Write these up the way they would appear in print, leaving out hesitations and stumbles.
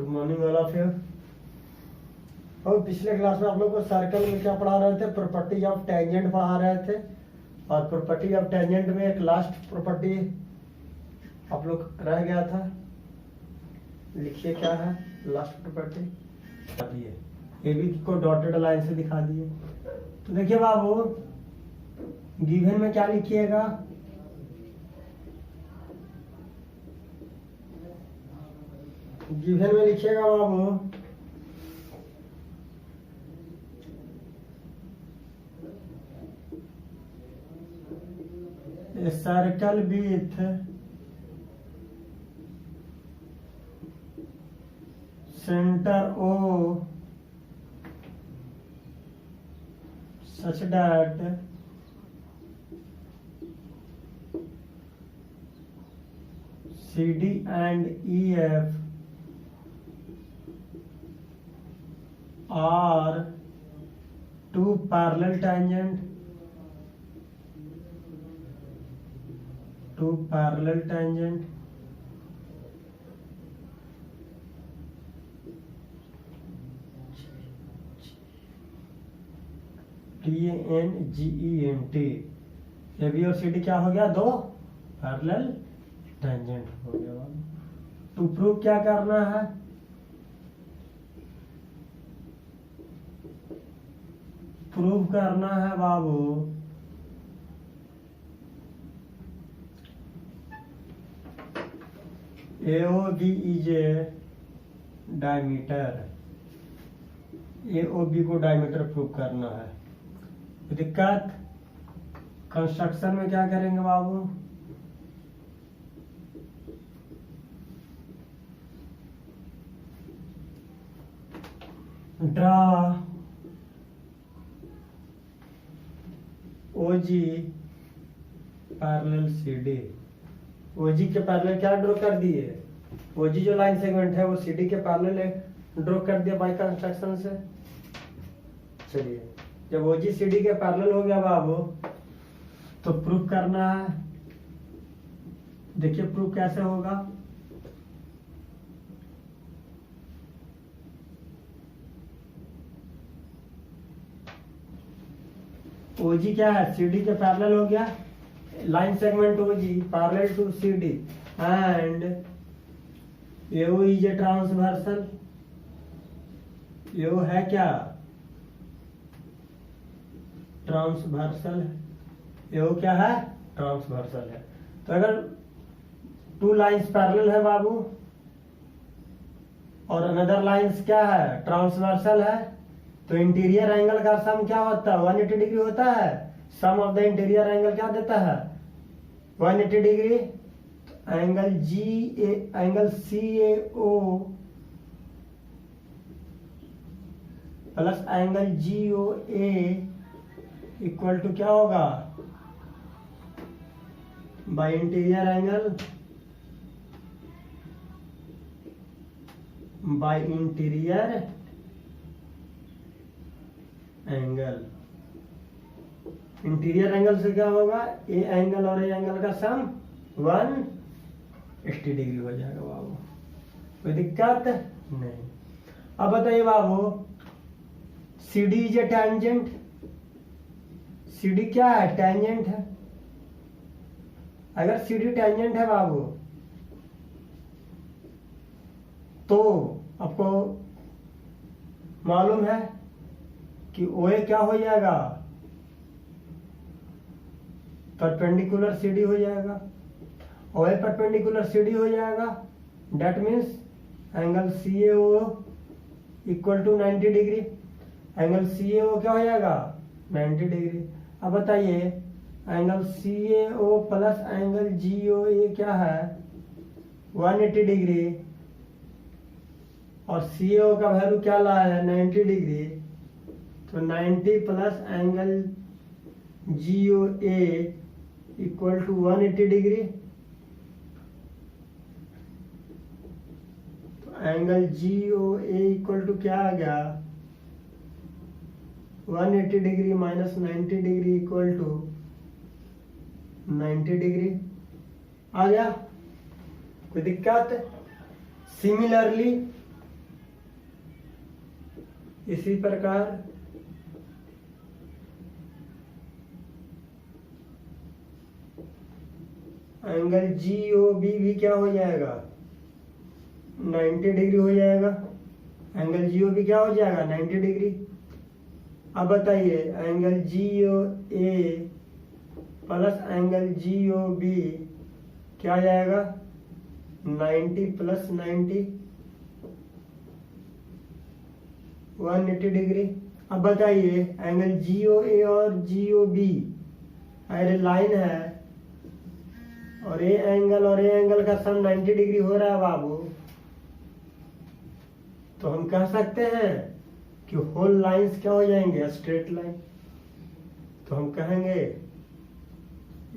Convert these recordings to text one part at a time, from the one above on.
Good morning all of you. और पिछले class में आप लोग को सर्कल में क्या पढ़ा रहे थे, प्रॉपर्टी ऑफ टेंजेंट पढ़ा रहे थे। और प्रॉपर्टी ऑफ टेंजेंट में एक लास्ट प्रॉपर्टी आप लोग रह गया था, लिखिए क्या है लास्ट प्रॉपर्टी। दिए ए बी को डॉटेड लाइन से दिखा दिए। तो देखिए बाबू, गिवन में क्या लिखिएगा, गिवन में लिखिएगा बाबू a circle with center O such that CD and EF are two parallel tangent, TANGENT। A B और सी डी क्या हो गया, दो पैरेलल टेंजेंट हो गया। टू प्रूव क्या करना है, प्रूव करना है बाबू AOB is a diameter. AOB को डायमीटर प्रूव करना है। दिक्कत कंस्ट्रक्शन में क्या करेंगे बाबू, draw OG parallel CD। OG के पैरेलल क्या ड्रॉ कर दिए, OG जो लाइन सेगमेंट है वो CD के पैरेलल ड्रॉ कर दिया बाय कंस्ट्रक्शन से। चलिए, जब OG CD के पैरेलल हो गया बाबू तो प्रूफ करना है। देखिए प्रूफ कैसे होगा, OG क्या है, CD के पैरेलल हो गया, line segment OG parallel to CD and AO is a transversal. AO है क्या, ट्रांसवर्सल। AO क्या है, ट्रांसवर्सल है। तो अगर टू लाइंस पैरेलल है बाबू और अनदर लाइंस क्या है, ट्रांसवर्सल है, तो इंटीरियर एंगल का सम क्या होता है, 180 डिग्री होता है। Sum of the interior angle क्या देता है, 180 degree. Angle CAO plus angle GOA equal to क्या होगा, by interior angle interior angle से क्या होगा, ए एंगल और ए एंगल का सम 180 डिग्री हो जाएगा बाबू। कोई दिक्कत नहीं। अब बताइए बाबू, CD is a tangent. CD क्या है, टेंजेंट है। अगर CD टेंजेंट है बाबू तो आपको मालूम है कि OA क्या हो जाएगा, परपेंडिकुलर CD हो जाएगा। OA परपेंडिकुलर CD हो जाएगा, that means angle CAO equal to 90 degree. Angle CAO क्या हो जाएगा, 90 डिग्री। अब बताइए, angle CAO plus angle GOA क्या है, 180 डिग्री, और CAO का वैल्यू क्या लाया है, 90 डिग्री। तो 90 plus angle GOA equal to 180 degree. तो एंगल GOA इक्वल टू क्या आ गया, 180 degree minus 90 degree equal to 90 degree आ गया। कोई दिक्कत। सिमिलरली इसी प्रकार एंगल GOB भी क्या हो जाएगा, 90 डिग्री हो जाएगा। एंगल GOB क्या हो जाएगा, 90 डिग्री। अब बताइए angle GOA plus angle GOB क्या आ जाएगा, 90 प्लस 90, 180 डिग्री। अब बताइए एंगल GOA और GOB अरे लाइन है, और ये एंगल और ये एंगल का सम 90 डिग्री हो रहा है बाबू, तो हम कह सकते हैं कि होल लाइंस क्या हो जाएंगे, स्ट्रेट लाइन। तो हम कहेंगे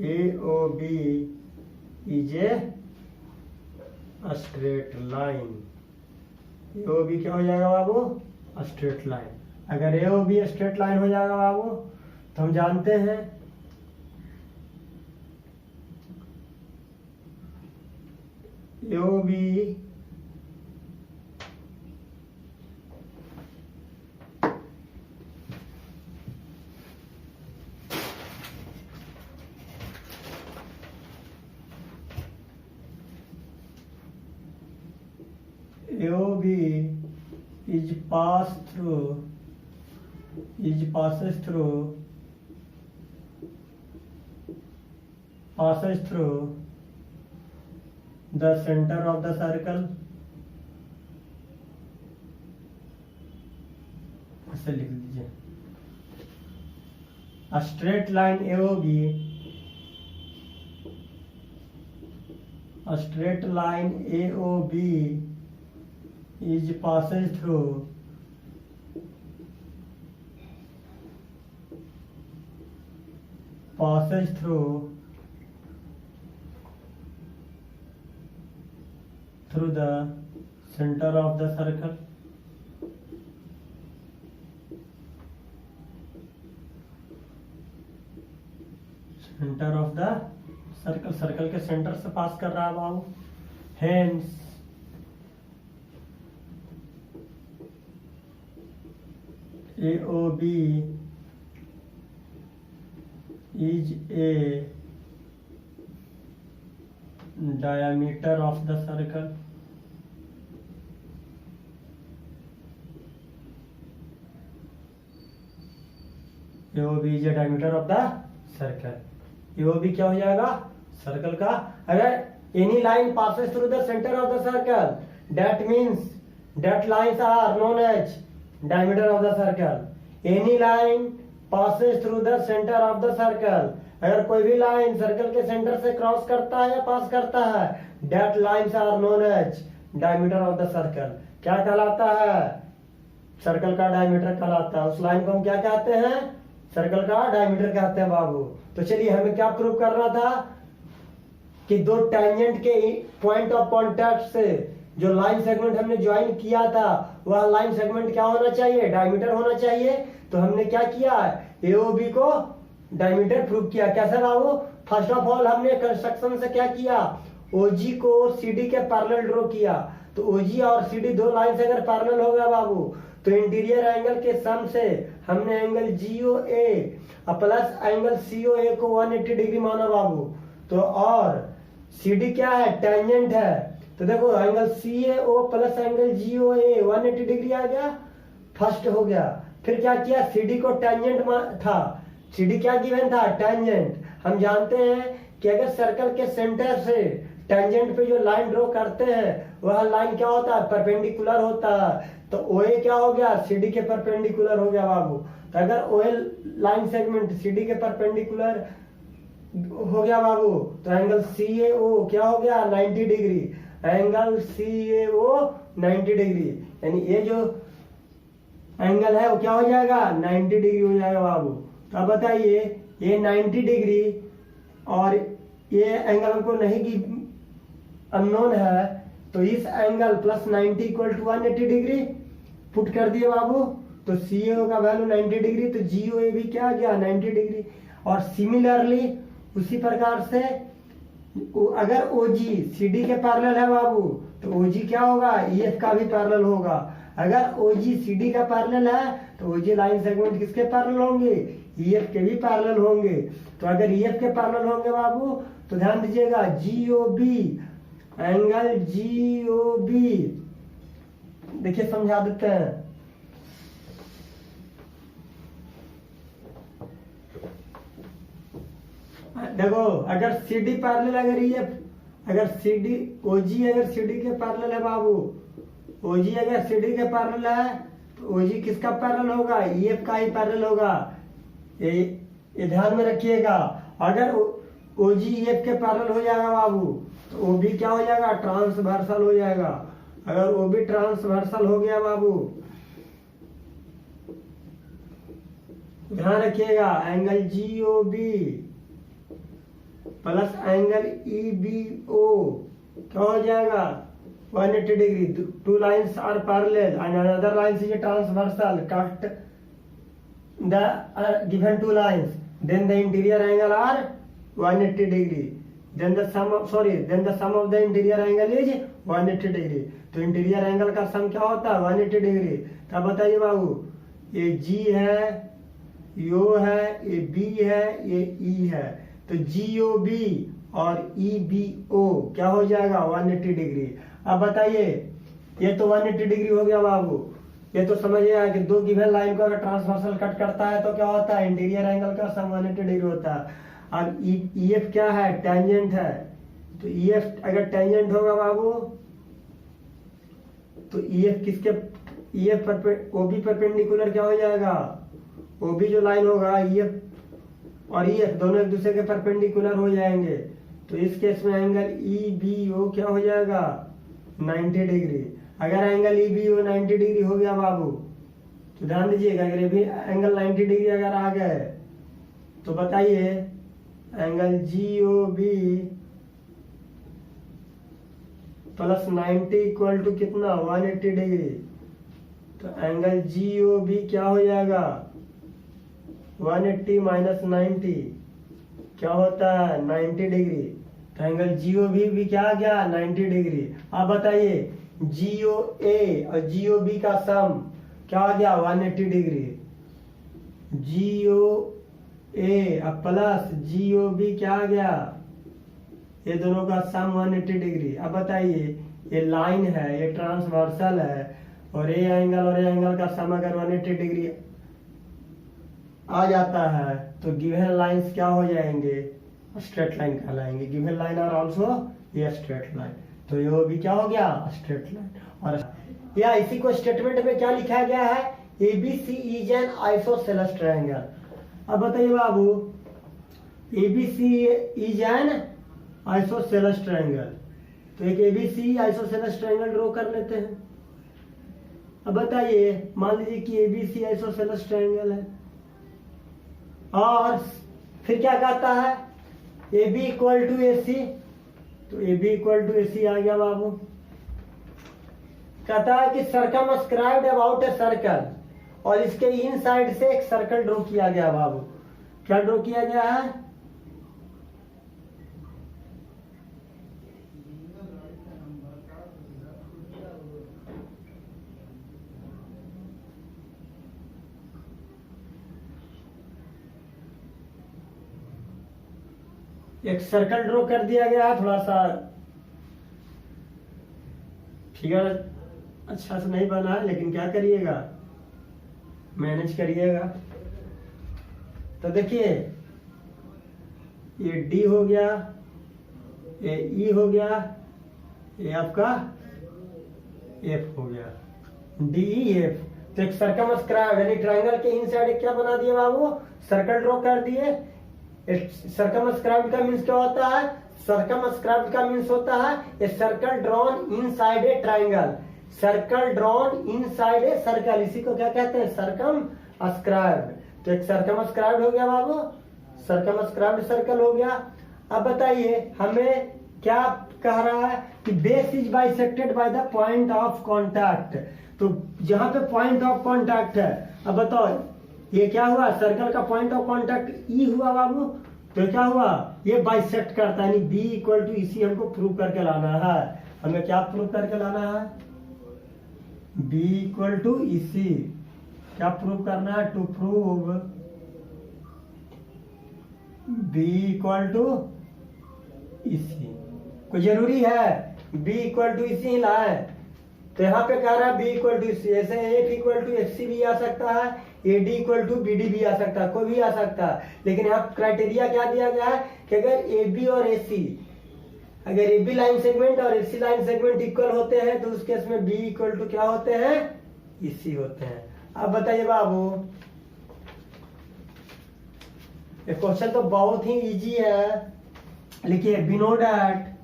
AOB is a straight line. AOB क्या हो जाएगा बाबू, स्ट्रेट लाइन। अगर AOB स्ट्रेट लाइन हो जाएगा बाबू तो हम जानते हैं AOB is passes through the center of the circle। ऐसे लिख दीजिए, a straight line AOB is passes through the center of the circle। Centre of the circle, circle के सेंटर से पास कर रहा है बाबू। Hence AOB is a diameter of the circle। AOB is a diameter of the circle। AOB क्या हो जाएगा, circle का। अगर any line passes through the center of the circle, that means that lines are known as diameter of the circle। Any line passes through the center of the circle। अगर कोई भी line circle के centre से cross करता है या पास करता है, that lines are known as diameter of the circle। क्या कहलाता है, सर्कल का डायमीटर कहलाता है। उस लाइन को हम क्या कहते हैं, सर्कल का डायमीटर कहते हैं बाबू। तो चलिए हमें क्या प्रूव करना था कि दो टेंजेंट के पॉइंट ऑफ कांटेक्ट से जो लाइन सेगमेंट हमने ज्वाइन किया था वह लाइन सेगमेंट क्या होना चाहिए, डायमीटर होना चाहिए। तो हमने क्या किया, AOB को डायमीटर प्रूव किया। कैसे बाबू, फर्स्ट ऑफ ऑल हमने कंस्ट्रक्शन से क्या किया, OG को CD के पैरेलल ड्रॉ किया। तो OG और CD दो लाइन से अगर पैरेलल हो गया बाबू तो इंटीरियर एंगल के सम से हमने angle GOA plus angle COA को 180 डिग्री माना बाबू। तो और CD क्या है, टेंजेंट है। तो देखो angle CAO plus angle GOA 180 degree आ गया, फर्स्ट हो गया। फिर क्या किया, CD को टेंजेंट था, CD क्या गिवन था, टेंजेंट। हम जानते हैं कि अगर सर्कल के सेंटर से टेंजेंट पे जो लाइन ड्रॉ करते हैं वह लाइन क्या होता है, परपेंडिकुलर होता है। तो OA क्या हो गया, CD के परपेंडिकुलर हो गया बाबू। तो अगर OA लाइन सेगमेंट CD के परपेंडिकुलर हो गया बाबू तो एंगल CAO क्या हो गया, 90 डिग्री। एंगल CAO 90 डिग्री, यानी ये जो एंगल है वो क्या हो जाएगा, 90 डिग्री हो जाएगा बाबू। तो अब बताइए ये 90 डिग्री और ये एंगल हमको नहीं कि अननोन है, तो इस angle plus 90 equal to 180 degree put कर दिए बाबू। तो CAO का वैल्यू 90 डिग्री, तो GOA भी क्या आ गया, 90 डिग्री। और सिमिलरली उसी प्रकार से अगर OG CD के पैरेलल है बाबू तो OG क्या होगा, EF का भी पैरेलल होगा। अगर ओजी सीडी का पैरेलल है तो ओजी लाइन सेगमेंट किसके पैरेलल होंगे, ईएफ के भी पैरेलल होंगे। तो अगर ईएफ के पैरेलल होंगे बाबू तो ध्यान दीजिएगा जीओबी, एंगल जीओबी, देखिए समझा देते हैं। देखो अगर सीडी पैरेलल, अगर ईएफ, अगर सीडी ओजी अगर सीडी के पैरेलल है बाबू, ओजी अगर सीडी के पैरेलल है तो ओजी किसका पैरेलल होगा, ईएफ का ही पैरेलल होगा। ये ध्यान में रखिएगा। अगर ओजी ईएफ के पैरेलल हो जाएगा बाबू तो ओबी क्या हो जाएगा, ट्रांसवर्सल हो जाएगा। अगर ओबी ट्रांसवर्सल हो गया बाबू, ध्यान रखिएगा, angle GOB plus angle EBO क्या हो जाएगा, 180 degree. Two lines are parallel and another line is transversal, cut the given two lines, then the interior angle are 180 degree, then the sum of the interior angle is 180 degree। तो interior angle का सम क्या होता है, 180 degree. तब बताइए बाबू, ये जी है, यो है, ये बी है, ये ई है, तो जीओ बी और ई बी ओ क्या हो जाएगा, 180 डिग्री। अब बताइए, ये तो 180 डिग्री हो गया बाबू। ये तो समझिए कि दो गिवन लाइन को अगर ट्रांसवर्सल कट करता है तो क्या होता है, इंटीरियर एंगल का सम 180 डिग्री होता है। अब ईएफ क्या है, टेंजेंट है, तो ईएफ अगर टेंजेंट होगा बाबू तो ईएफ किसके, ईएफ ओबी परपेंडिकुलर क्या हो जाएगा, ओबी जो लाइन होगा ईएफ और ईएफ दोनों एक दूसरे के परपेंडिकुलर हो जाएंगे। तो इस केस में एंगल ईबीओ क्या हो जाएगा, 90 डिग्री। अगर एंगल ईबीओ 90 डिग्री हो गया बाबू तो ध्यान दीजिएगा, अगर ये भी एंगल 90 डिग्री अगर आ गए तो बताइए angle GOB plus 90 equal to कितना, 180 डिग्री। तो एंगल जीओबी क्या हो जाएगा, 180 माइनस 90 क्या होता है, 90 डिग्री। तो एंगल जीओबी भी क्या आ गया, 90 डिग्री। अब बताइए जीओ ए और जीओ बी का सम क्या आ गया, 180 डिग्री। जीओ ए और प्लस जीओ बी क्या आ गया, ये दोनों का सम 180 डिग्री। अब बताइए, ये लाइन है, ये ट्रांसवर्सल है, और ये एंगल का सम अगर 180 डिग्री आ जाता है तो गिवन लाइंस क्या हो जाएंगे, स्ट्रेट लाइन कहलाएंगे। गिवन लाइन आर आल्सो ये स्ट्रेट लाइन, तो ये भी क्या हो गया, स्ट्रेट लाइन। और या इसी को स्टेटमेंट में क्या लिखा गया है, ABC is an isosceles triangle. अब बताइए बाबू, ABC is an isosceles triangle, तो एक एबीसी आइसोसेलेस ट्रायंगल ड्रॉ कर लेते हैं। अब बताइए, मान लीजिए कि एबीसी आइसोसेलेस ट्रायंगल है और फिर क्या कहता है, A B equal to A सी, तो A B equal to A C आ गया बाबू। कहता है कि सर्कमस्क्राइब्ड अबाउट ए सर्कल, और इसके इन साइड से एक सर्कल ड्रॉ किया गया बाबू। क्या ड्रॉ किया गया है, एक सर्कल ड्रॉ कर दिया गया है। थोड़ा सा फिगर अच्छा से नहीं बना है, लेकिन क्या करिएगा, मैनेज करिएगा। तो देखिए, ये डी हो गया, ये ई हो गया, ये आपका एफ हो गया, डी ई एफ। तो एक सर्कमस्क्राइब यानी ट्रायंगल के इनसाइड क्या बना दिए बाबू, सर्कल ड्रॉ कर दिए। सर्कमस्क्राइब्ड का मीन्स क्या होता है, सर्कमस्क्राइब्ड का मीन्स होता है a circle drawn inside a triangle. Circle drawn inside a circle, इसी को क्या कहते हैं, सर्कमस्क्राइब्ड। तो एक सर्कमस्क्राइब्ड हो गया बाबू, सर्कमस्क्राइब्ड सर्कल हो गया। अब बताइए, हमें क्या कह रहा है कि base is bisected by the point of contact. तो जहां पे पॉइंट ऑफ कांटेक्ट है, अब बताओ ये क्या हुआ, सर्कल का पॉइंट ऑफ कांटेक्ट ई हुआ बाबू। तो क्या हुआ, ये बाइसेक्ट करता है, यानी बी इक्वल टू इसी हमको प्रूव करके लाना है। हमें क्या प्रूव करके लाना है, बी इक्वल टू इसी। क्या प्रूव करना है? To prove B equal to EC. कोई जरूरी है बी इक्वल टू इसी ही लाए? तो यहाँ पे कह रहा है बी इक्वल टू इसी। ऐसे F equal to F C भी आ सकता है, A D equal to B D भी आ सकता है, कोई भी आ सकता है। लेकिन यहाँ क्राइटेरिया क्या दिया गया है कि अगर ए बी और ए सी, अगर ए बी लाइन सेगमेंट और A C line segment equal होते हैं तो उस केस में बी इक्वल टू क्या होते हैं? इसी होते हैं। अब बताइए बाबू, ये क्वेश्चन तो बहुत ही इजी है। लिखिए वी नो दैट,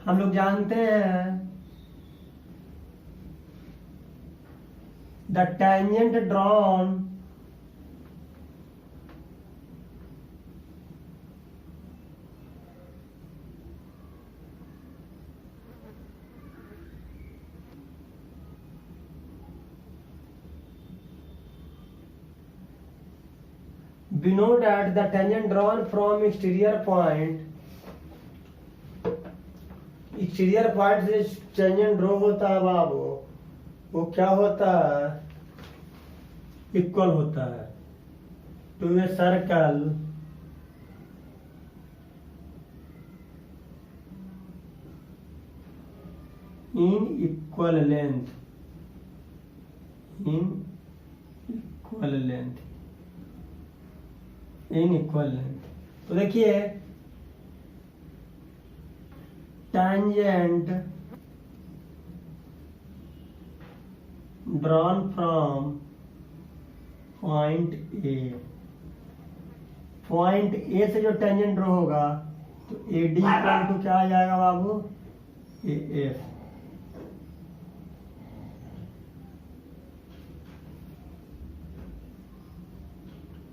हम लोग जानते हैं, the tangent drawn we know that the tangent drawn from exterior point से टेंजेंट ड्रॉ होता है बाबू, वो क्या होता है? इक्वल होता है to a circle in equal length, in equal length. तो देखिए tangent drawn from point A से जो टेंजेंट ड्रॉ होगा तो AD इक्वल टू क्या आ जाएगा बाबू? AF।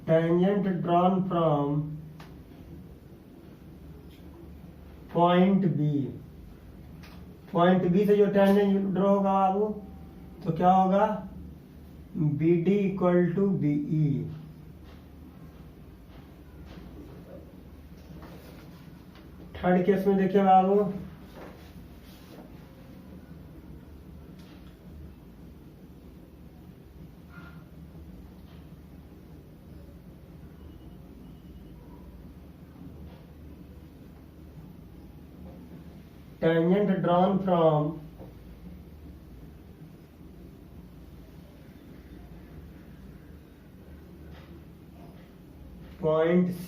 Tangent drawn from point B से जो टेंजेंट ड्रॉ होगा बाबू तो क्या होगा? BD equal to BE। Third case में देखिए बाबू, tangent drawn from point C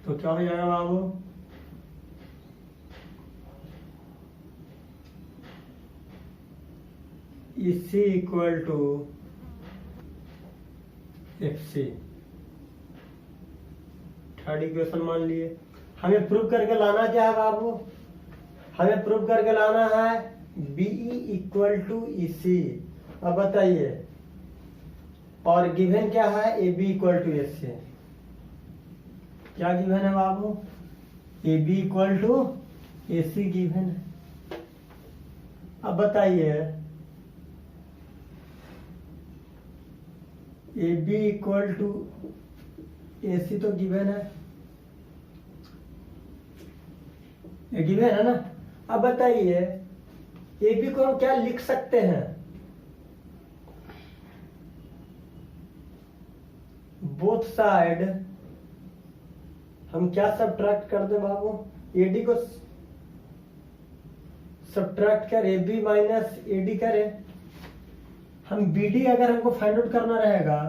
तो क्या हो जाएगा बाबू? EC equal to FC। Third equation मान लिए। हमें प्रूव करके लाना क्या है बाबू? हमें प्रूव करके लाना है BE इक्वल टू EC। अब बताइए, और गिवन क्या है? AB equal to AC। क्या गिवन है बाबू? AB equal to AC given है। अब बताइए AB इक्वल टू AC तो गिवन है, ये गिवन है ना। अब बताइए AB को हम क्या लिख सकते हैं? बोथ साइड हम क्या सब्ट्रैक्ट कर दे बाबू? AD को सब्ट्रैक्ट कर AB माइनस AD करें। हम BD अगर हमको फाइंड आउट करना रहेगा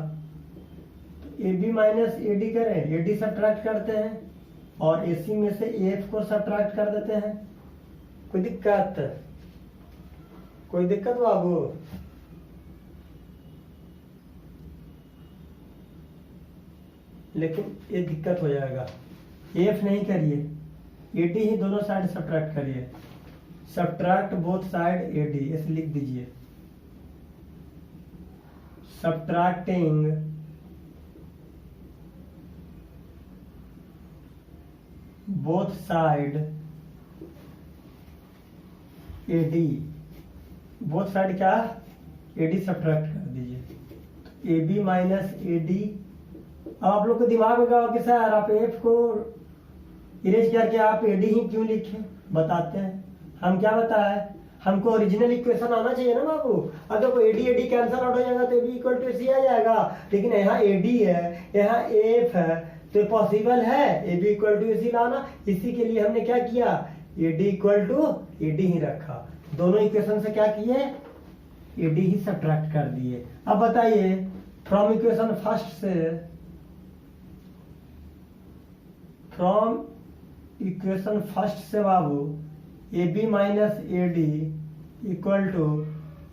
तो AB माइनस AD करें, AD सब्ट्रैक्ट करते हैं और AC में से AF को सब्ट्रैक्ट कर देते हैं। कोई दिक्कत? कोई दिक्कत बाबू? लेकिन ये दिक्कत हो जाएगा। AF नहीं करिए, AD ही दोनों साइड सब्ट्रैक्ट करिए। सब्ट्रैक्ट बोथ साइड AD, ऐसे लिख दीजिए। Subtracting both side AD, both side क्या? AD सब्ट्रैक्ट कर दीजिए। AB minus AD। अब आप लोग को दिमाग में क्या कि सर आप F को इरेज करके आप AD ही क्यों लिखे? बताते हैं। हम क्या बताए? हमको ओरिजिनल इक्वेशन आना चाहिए ना बाबू। अब देखो एडी एडी कैंसिल आउट हो जाएगा तो ए बी इक्वल टू सी आ जाएगा, लेकिन यहाँ एडी है, यहाँ एफ है, तो पॉसिबल है ए बी इक्वल टू सी लाना। इसी के लिए हमने क्या किया, एडी इक्वल टू एडी ही रखा। दोनों इक्वेशन से क्या किए, एडी ही सब्ट्रैक्ट कर दिए। अब बताइए फ्रॉम इक्वेशन फर्स्ट से, फ्रॉम इक्वेशन फर्स्ट से बाबू A B minus A D equal to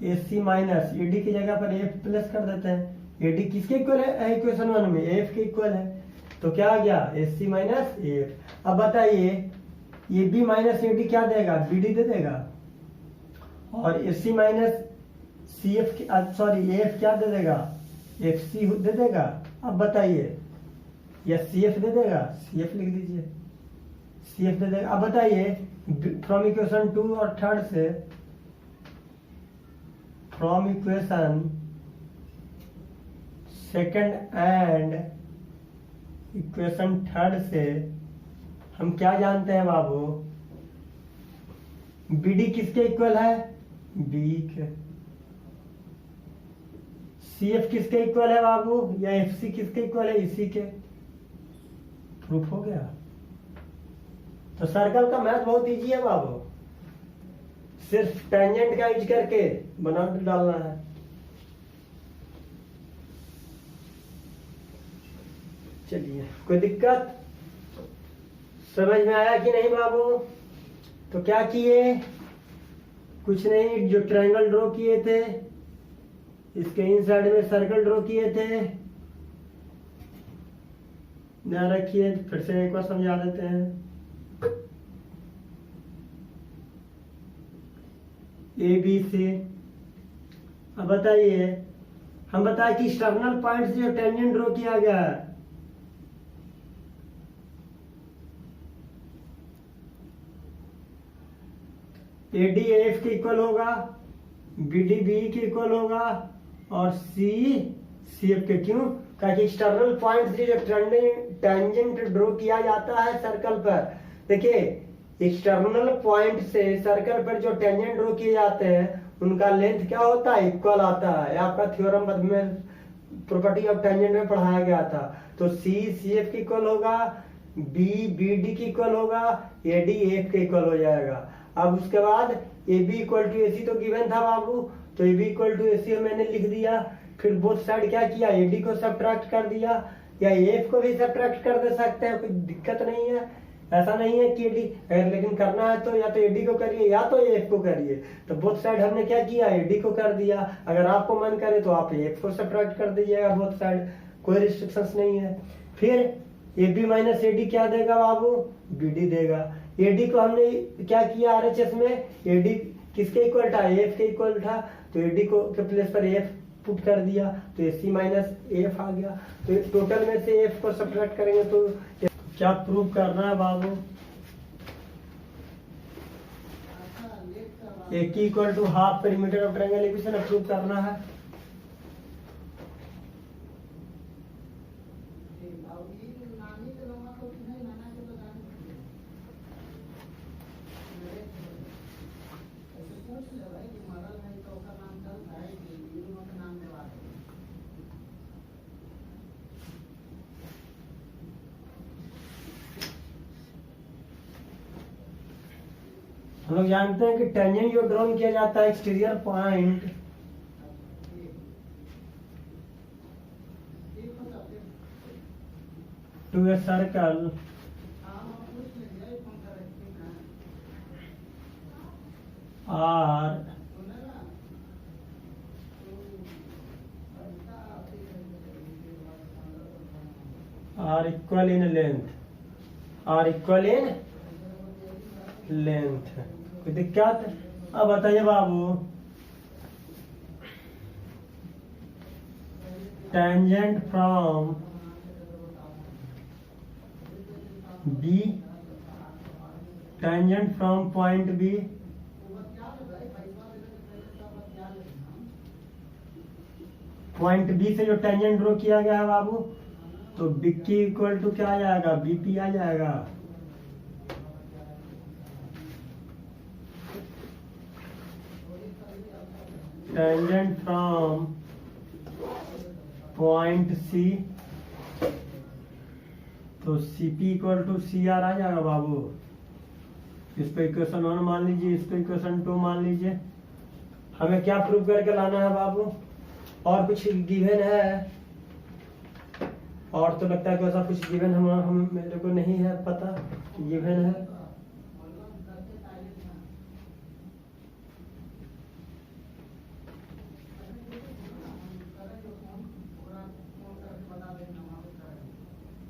A C minus A D की जगह पर एफ प्लस कर देते हैं। ए डी किसके इक्वल है इक्वेशन वन में, एफ के इक्वल है, तो क्या आ गया ए सी माइनस एफ। अब बताइए A B minus A D क्या देगा, बी डी दे देगा, और A C minus C F, sorry F क्या दे देगा, एफ सी दे देगा। अब बताइए या सी एफ दे देगा, सी एफ लिख दीजिए, सी एफ दे देगा। अब बताइए फ्रॉम इक्वेशन 2 और थर्ड से, from equation second and equation third से हम क्या जानते हैं बाबू, बी डी किसके इक्वल है, बी के। सी एफ किसके इक्वल है बाबू, या एफ सी किसके इक्वल है, इसी के। प्रूफ हो गया। तो सर्कल का मैथ बहुत इजी है बाबू, सिर्फ टेंजेंट का यूज करके बना डालना है। चलिए कोई दिक्कत, समझ में आया कि नहीं बाबू। तो क्या किए, कुछ नहीं, जो ट्रायंगल ड्रॉ किए थे इसके इन साइड में सर्कल ड्रॉ किए थे, ध्यान रखिए, फिर से एक बार समझा देते हैं। A B C. अब बताइए, हम बताए कि एक्सटर्नल पॉइंट से जो टेंजेंट ड्रॉ किया गया है, ए डी एफ के इक्वल होगा, बी डी बी के इक्वल होगा, और सी सी एफ के। क्यों, क्योंकि एक्सटर्नल पॉइंट से जो टेंजेंट ड्रॉ किया जाता है सर्कल पर, देखिए एक्सटर्नल पॉइंट से सर्कल पर जो टेंजेंट ड्रॉ किए जाते हैं उनका लेंथ क्या होता है, इक्वल आता है। आपका थ्योरम में प्रॉपर्टी ऑफ टेंजेंट में पढ़ाया गया था। तो सी सी एफ के इक्वल होगा, बी बी डी के इक्वल होगा, ए डी एफ के इक्वल हो जाएगा। अब उसके बाद A B equal to A सी तो गिवन था बाबू, तो A B equal to A सी मैंने लिख दिया। फिर बोथ साइड क्या किया, ए डी को सब्ट्रैक्ट कर दिया, या एफ को भी सब्ट्रैक्ट कर दे सकते हैं, कोई दिक्कत नहीं है। ऐसा नहीं है कि एडी, लेकिन करना है तो या तो एडी को करिए या तो एफ को करिए। तो बोथ साइड हमने क्या किया, एडी को कर दिया। अगर आपको मन करे तो आप एफ को सब्ट्रैक्ट कर दीजिएगा बोथ साइड, कोई रिस्ट्रिक्शंस नहीं है। फिर A B minus A D क्या देगा बाबू, बी डी देगा। ए डी को हमने क्या किया आरएचएस में, ए डी किसके इक्वल था, एफ के इक्वल था, तो ए डी को के प्लेस पर एफ पुट कर दिया, तो ए सी माइनस एफ आ गया। तो टोटल में से एफ को सब्ट्रैक्ट करेंगे तो क्या प्रूव करना है बाबू, ए की equal to half perimeter of triangle equation prove करना है। हम लोग जानते हैं कि टेंजेंट जो ड्रॉन किया जाता है exterior point to a circle are equal in length, are equal in length. कोई दिक्कत। अब बताइए बाबू, tangent from B, tangent from point B point B से जो टेंजेंट ड्रॉ किया गया है बाबू, तो बी की इक्वल टू क्या आ जाएगा, बीपी आ जाएगा। टेंजेंट फ्रॉम पॉइंट सी, तो C P equal to C R आ जाएगा बाबू। इसको इक्वेशन 1 मान लीजिए, इसको इक्वेशन 2 मान लीजिए। हमें क्या प्रूव करके लाना है बाबू? और कुछ गिवन है? और तो लगता है कि ऐसा कुछ गिवन हम मेरे को नहीं है पता कि गिवन है।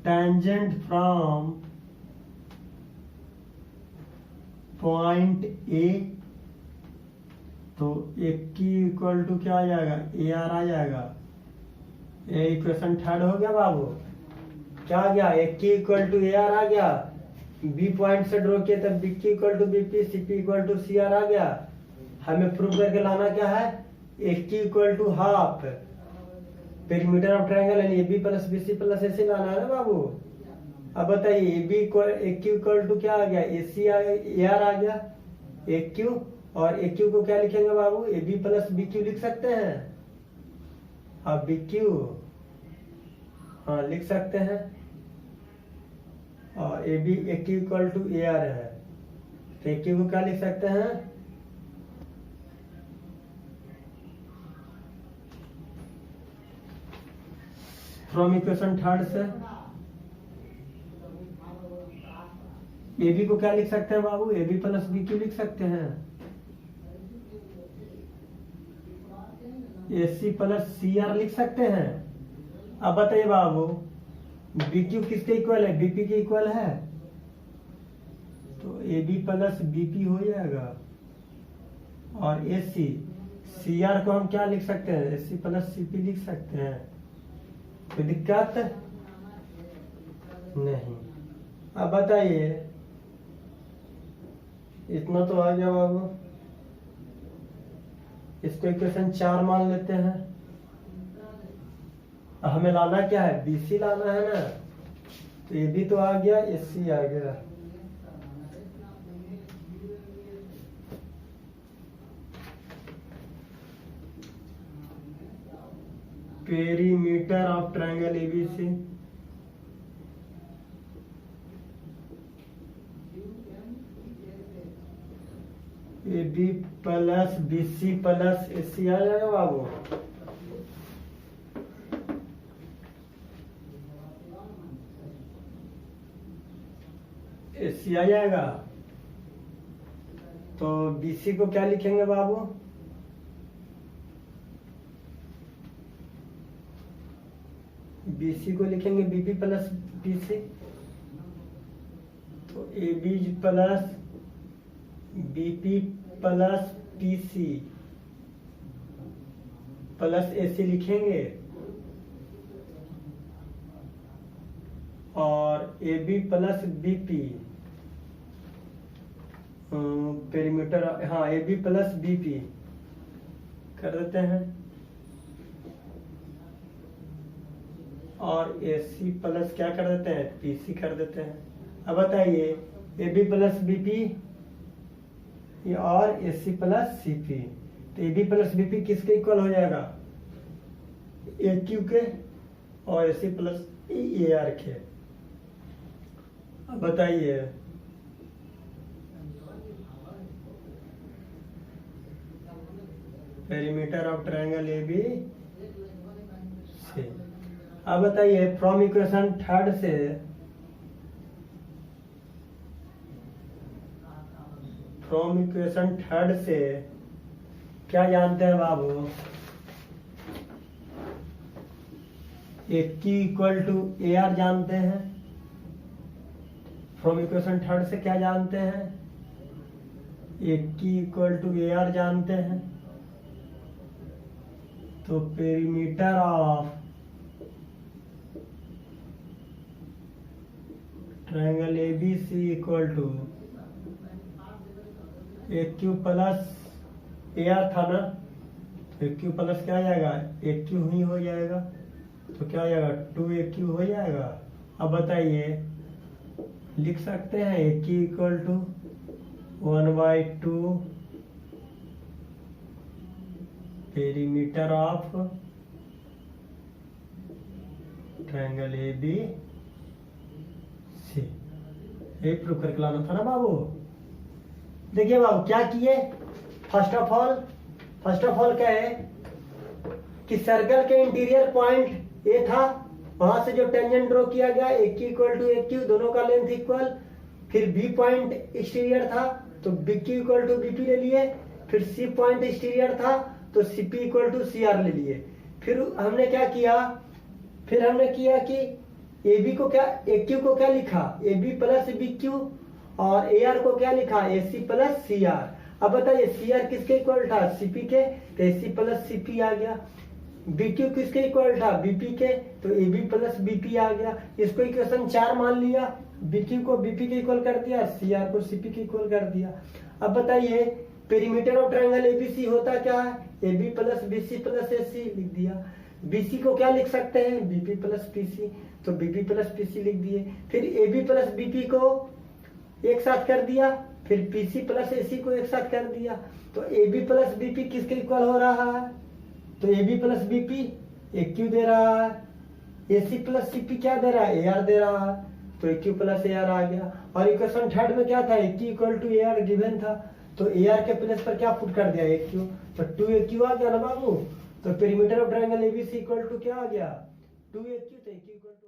टेंजेंट फ्रॉम पॉइंट ए, तो एक की इक्वल टू क्या आ जाएगा? ए आर आ जाएगा। ये इक्वेशन 3 हो गया बाबू। क्या आ गया? एक की इक्वल टू ए आर आ गया। बी पॉइंट से ड्रॉ किया तब बी की equal to BP, C P equal to C R आ गया। हमें प्रूव करके लाना क्या है? एक की equal to half perimeter of triangle यानी A B plus B C plus A C लाना है ना बाबू। अब बताइए ए बी एक क्यू इक्वल टू क्या आ गया? ए सी ए आर आ गया। एक क्यू और एक क्यू को क्या लिखेंगे बाबू? A B plus B Q लिख सकते हैं। अब बी क्यू हाँ लिख सकते हैं, और A B A Q equal to A R है, तो ए क्यू को क्या लिख सकते हैं? फ्रॉम इक्वेशन 3 से ए बी को क्या लिख सकते हैं बाबू? A B plus B Q लिख सकते हैं। ए सी प्लस सी आर लिख सकते हैं। अब बताइए बाबू बी क्यू किसके इक्वल है? बीपी के इक्वल है, तो ए बी प्लस बीपी हो जाएगा। और ए सी सी आर को हम क्या लिख सकते हैं? ए सी प्लस सी पी लिख सकते हैं। कोई दिक्कत नहीं। अब बताइए इतना तो आ गया बाबू। इसको इक्वेशन 4 मान लेते हैं। हमें लाना क्या है? बीसी लाना है ना, तो ये भी तो आ गया, एसी आ गया। Perimeter of triangle ABC, A B plus B C plus A C आ जाएगा बाबू। ए सी आ जाएगा, तो बी सी को क्या लिखेंगे बाबू? बी सी को लिखेंगे बीपी प्लस बी सी, तो A B plus BP plus PC plus AC लिखेंगे, और A B plus BP perimeter, हाँ ए बी प्लस बीपी कर देते हैं, और ए सी प्लस क्या कर देते हैं? पीसी कर देते हैं। अब बताइए ए बी प्लस बीपी और A C plus C P, तो ए बी प्लस बीपी किसके इक्वल हो जाएगा? ए क्यू के, और A C plus A are के। अब बताइए perimeter of triangle A B C. अब बताइए फ्रॉम इक्वेशन 3 से क्या जानते हैं बाबू? A Q equal to A R जानते हैं। फ्रॉम इक्वेशन 3 से क्या जानते हैं? A Q equal to A R जानते हैं। तो perimeter of triangle A B C equal to A Q plus A R था ना, तो ए क्यू प्लस क्या आ जाएगा? ए क्यू ही हो जाएगा, तो क्या आ जाएगा? 2 ए क्यू हो जाएगा। अब बताइए लिख सकते हैं A Q equal to 1/2 perimeter of triangle A B C, ये प्रूव करके लाना था ना बाबू। देखिए बाबू क्या किए, फर्स्ट ऑफ ऑल क्या है कि सर्कल के इंटीरियर पॉइंट ए था, वहां से जो टेंजेंट ड्रॉ किया गया A Q equal to A Q, दोनों का लेंथ इक्वल। फिर बी पॉइंट एक्सटीरियर था तो B Q equal to B P ले लिए। फिर सी पॉइंट एक्सटीरियर था तो C P equal to C R ले लिए। फिर हमने क्या किया, कि ए बी को क्या, ए क्यू को क्या लिखा, A B plus B Q, और ए आर को क्या लिखा, ए सी प्लस सी आर। अब बताइए सी आर किसके इक्वल था, सीपी के, तो ए सी प्लस सीपी आ गया। बी क्यू किसके इक्वल था, बीपी के, तो ए बी प्लस बीपी आ गया। इसको इक्वेशन 4 मान लिया, बी क्यू को बीपी के इक्वल कर दिया, सी आर को सीपी के इक्वल कर दिया। अब बताइए पेरीमीटर ऑफ ट्रायंगल एबीसी होता क्या है, A B plus B C plus A C लिख दिया। बीसी को क्या लिख सकते हैं, बीपी प्लस पीसी, तो बीपी प्लस पीसी लिख दिए। फिर ए बी प्लस बीपी को एक साथ कर दिया, फिर पीसी प्लस एसी को एक साथ कर दिया। तो ए बी प्लस बीपी किसके इक्वल हो रहा है, तो A B plus BP A Q दे रहा है, ए सी प्लस सीपी क्या दे रहा है, ए आर दे रहा है, तो A Q plus A R आ गया। और इक्वेशन थर्ड में क्या था, A Q equal to A R given था, तो ए आर के प्लेस पर क्या पुट कर दिया, ए क्यू, तो 2 ए क्यू आ गया ना बाबू। तो perimeter of triangle ABC equal to क्या आ गया, 2 ए क्यू, तो ए क्यू इक्वल टू